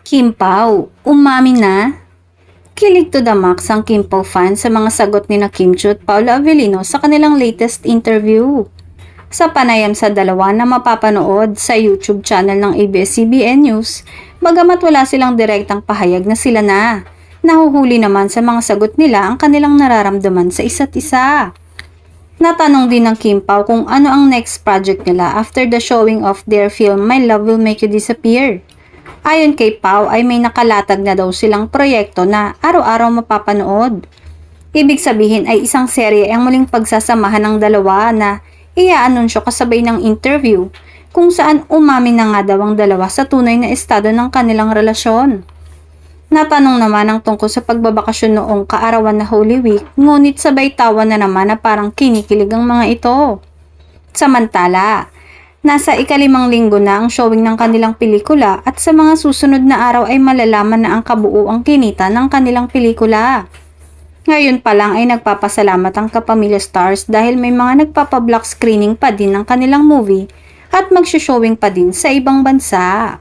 Kim Pao, umamin na? Kilig to the max ang Kim Pao fans sa mga sagot ni na Kim Chiu at Paula Avellino sa kanilang latest interview. Sa panayam sa dalawa na mapapanood sa YouTube channel ng ABS-CBN News, bagamat wala silang direktang pahayag na sila na, nahuhuli naman sa mga sagot nila ang kanilang nararamdaman sa isa't isa. Natanong din ng Kim Pao kung ano ang next project nila after the showing of their film My Love Will Make You Disappear. Ayon kay Pao ay may nakalatag na daw silang proyekto na araw-araw mapapanood. Ibig sabihin ay isang serye ang muling pagsasamahan ng dalawa na iaanunsyo kasabay ng interview kung saan umamin na nga daw ang dalawa sa tunay na estado ng kanilang relasyon. Natanong naman ang tungkol sa pagbabakasyon noong kaarawan na Holy Week, ngunit sabay tawa na naman na parang kinikilig ang mga ito. Samantala, nasa ika-5 linggo na ang showing ng kanilang pelikula at sa mga susunod na araw ay malalaman na ang kabuuang kinita ng kanilang pelikula. Ngayon pa lang ay nagpapasalamat ang kapamilya stars dahil may mga nagpapa-block screening pa din ng kanilang movie at magsho-showing pa din sa ibang bansa.